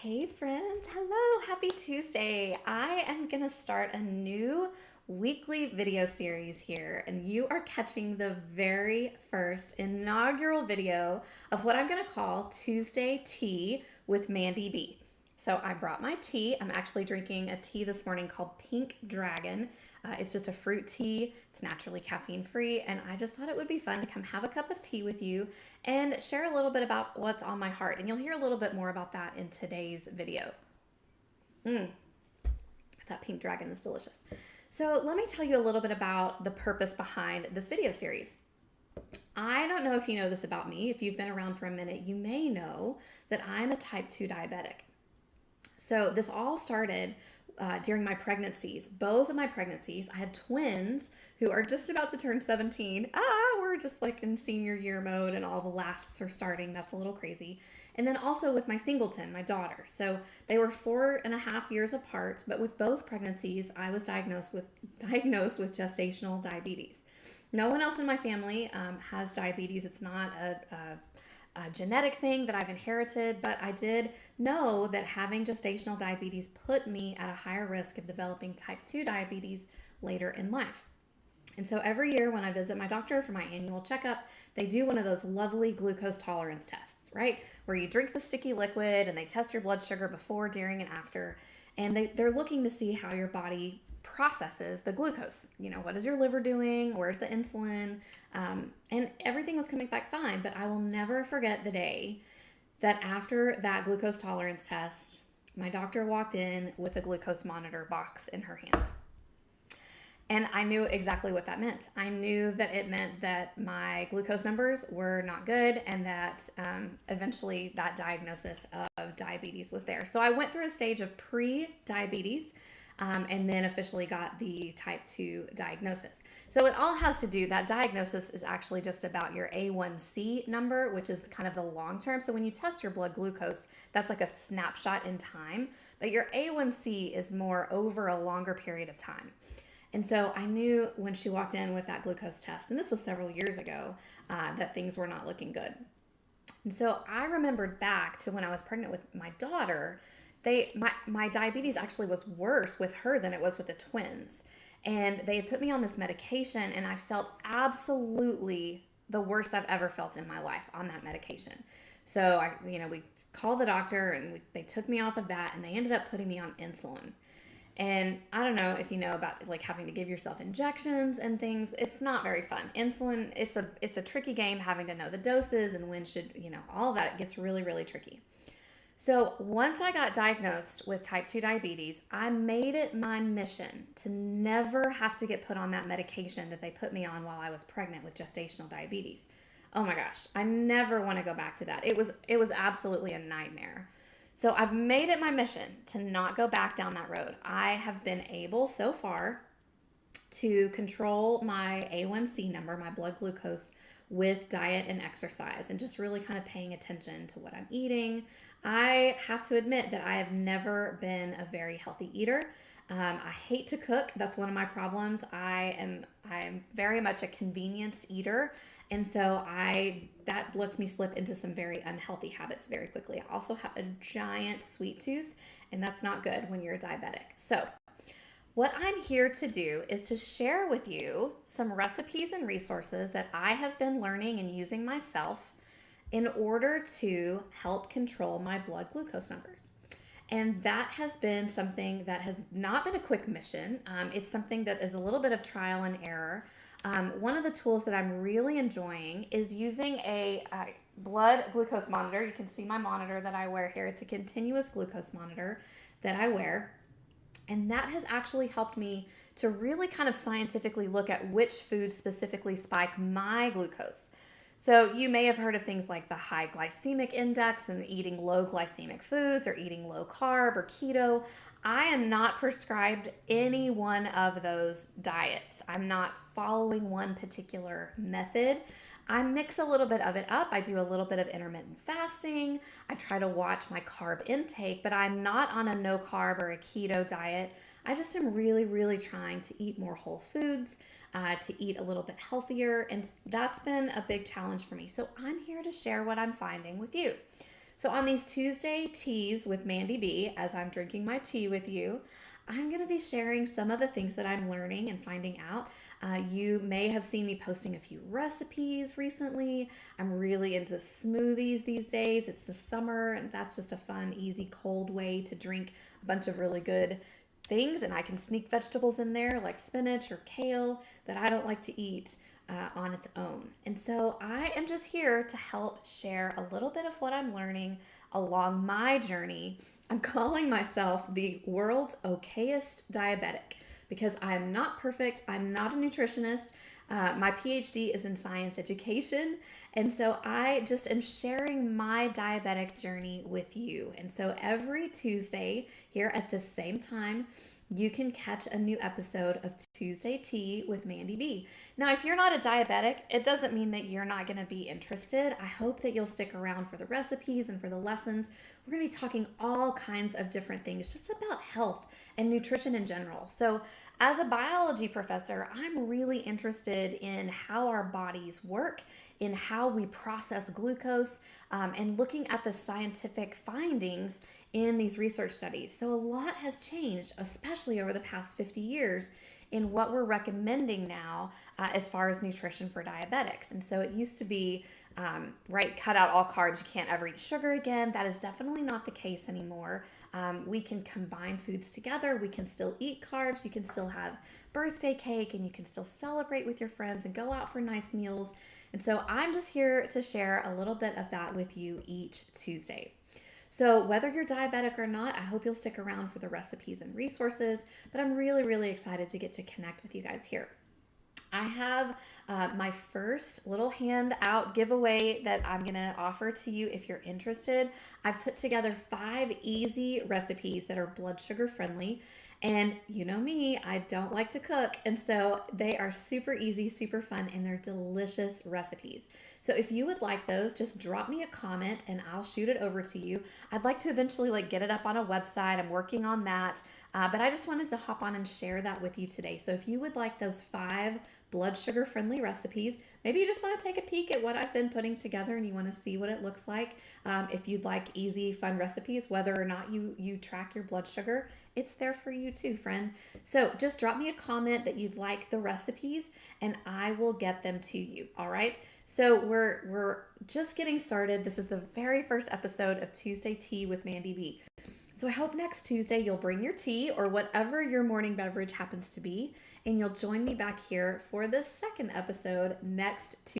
Hey friends, hello, happy Tuesday. I am going to start a new weekly video series here, and you are catching the very first inaugural video of what I'm going to call Tuesday Tea with Mandy B. So I brought my tea. I'm actually drinking a tea this morning called Pink Dragon. It's just a fruit tea. It's naturally caffeine free, and I just thought it would be fun to come have a cup of tea with you and share a little bit about what's on my heart. And you'll hear a little bit more about that in today's video. That pink dragon is delicious. So let me tell you a little bit about the purpose behind this video series. I don't know if you know this about me. If you've been around for a minute, you may know that I'm a type 2 diabetic. So this all started during my pregnancies. Both of my pregnancies, I had twins who are just about to turn 17. We're just like in senior year mode and all the lasts are starting. That's a little crazy. And then also with my singleton, my daughter. So they were 4.5 years apart, but with both pregnancies, I was diagnosed with gestational diabetes. No one else in my family has diabetes. It's not a genetic thing that I've inherited, but I did know that having gestational diabetes put me at a higher risk of developing type 2 diabetes later in life. And so every year when I visit my doctor for my annual checkup, they do one of those lovely glucose tolerance tests, right? Where you drink the sticky liquid and they test your blood sugar before, during, and after. And they're looking to see how your body processes the glucose. You know, what is your liver doing? Where's the insulin? And everything was coming back fine, but I will never forget the day that after that glucose tolerance test, my doctor walked in with a glucose monitor box in her hand. And I knew exactly what that meant. I knew that it meant that my glucose numbers were not good and that eventually that diagnosis of diabetes was there. So I went through a stage of pre-diabetes and then officially got the type 2 diagnosis. So it all has to do, that diagnosis is actually just about your A1C number, which is kind of the long term. So when you test your blood glucose, that's like a snapshot in time, but your A1C is more over a longer period of time. And so I knew when she walked in with that glucose test, and this was several years ago, that things were not looking good. And so I remembered back to when I was pregnant with my daughter. My diabetes actually was worse with her than it was with the twins. And they had put me on this medication, and I felt absolutely the worst I've ever felt in my life on that medication. So we called the doctor, and they took me off of that, and they ended up putting me on insulin. And I don't know if you know about like having to give yourself injections and things. It's not very fun. Insulin, it's a tricky game, having to know the doses and when should, all of that. It gets really, really tricky. So once I got diagnosed with type 2 diabetes, I made it my mission to never have to get put on that medication that they put me on while I was pregnant with gestational diabetes. Oh my gosh, I never want to go back to that. It was absolutely a nightmare. So I've made it my mission to not go back down that road. I have been able so far to control my A1C number, my blood glucose, with diet and exercise and just really kind of paying attention to what I'm eating. I have to admit that I have never been a very healthy eater. I hate to cook. That's one of my problems. I'm very much a convenience eater. And so that lets me slip into some very unhealthy habits very quickly. I also have a giant sweet tooth, and that's not good when you're a diabetic. So what I'm here to do is to share with you some recipes and resources that I have been learning and using myself in order to help control my blood glucose numbers. And that has been something that has not been a quick mission. It's something that is a little bit of trial and error. One of the tools that I'm really enjoying is using a blood glucose monitor. You can see my monitor that I wear here. It's a continuous glucose monitor that I wear. And that has actually helped me to really kind of scientifically look at which foods specifically spike my glucose. So you may have heard of things like the high glycemic index and eating low glycemic foods or eating low carb or keto. I am not prescribed any one of those diets. I'm not following one particular method. I mix a little bit of it up. I do a little bit of intermittent fasting. I try to watch my carb intake, but I'm not on a no carb or a keto diet. I just am really, really trying to eat more whole foods, to eat a little bit healthier. And that's been a big challenge for me. So I'm here to share what I'm finding with you. So on these Tuesday teas with Mandy B, as I'm drinking my tea with you, I'm going to be sharing some of the things that I'm learning and finding out. You may have seen me posting a few recipes recently. I'm really into smoothies these days. It's the summer, and that's just a fun, easy, cold way to drink a bunch of really good things. And I can sneak vegetables in there like spinach or kale that I don't like to eat on its own. And so I am just here to help share a little bit of what I'm learning along my journey. I'm calling myself the world's okayest diabetic because I'm not perfect. I'm not a nutritionist. My PhD is in science education. And so I just am sharing my diabetic journey with you. And so every Tuesday here at the same time, you can catch a new episode of Tuesday Tea with Mandy B. Now, if you're not a diabetic, it doesn't mean that you're not going to be interested. I hope that you'll stick around for the recipes and for the lessons. We're going to be talking all kinds of different things just about health and nutrition in general. So, as a biology professor, I'm really interested in how our bodies work, in how we process glucose, and looking at the scientific findings in these research studies. So a lot has changed, especially over the past 50 years, in what we're recommending now as far as nutrition for diabetics. And so it used to be, right, cut out all carbs. You can't ever eat sugar again. That is definitely not the case anymore. We can combine foods together. We can still eat carbs. You can still have birthday cake, and you can still celebrate with your friends and go out for nice meals. And so I'm just here to share a little bit of that with you each Tuesday. So whether you're diabetic or not, I hope you'll stick around for the recipes and resources, but I'm really, really excited to get to connect with you guys here. I have my first little handout giveaway that I'm going to offer to you if you're interested. I've put together 5 easy recipes that are blood sugar friendly. And you know me, I don't like to cook. And so they are super easy, super fun, and they're delicious recipes. So if you would like those, just drop me a comment and I'll shoot it over to you. I'd like to eventually get it up on a website. I'm working on that. But I just wanted to hop on and share that with you today. So if you would like those 5 blood sugar friendly recipes, maybe you just want to take a peek at what I've been putting together and you want to see what it looks like. If you'd like easy, fun recipes, whether or not you track your blood sugar, it's there for you too, friend. So just drop me a comment that you'd like the recipes and I will get them to you. All right. So we're just getting started. This is the very first episode of Tuesday Tea with Mandy B. So I hope next Tuesday you'll bring your tea or whatever your morning beverage happens to be, and you'll join me back here for the second episode next Tuesday.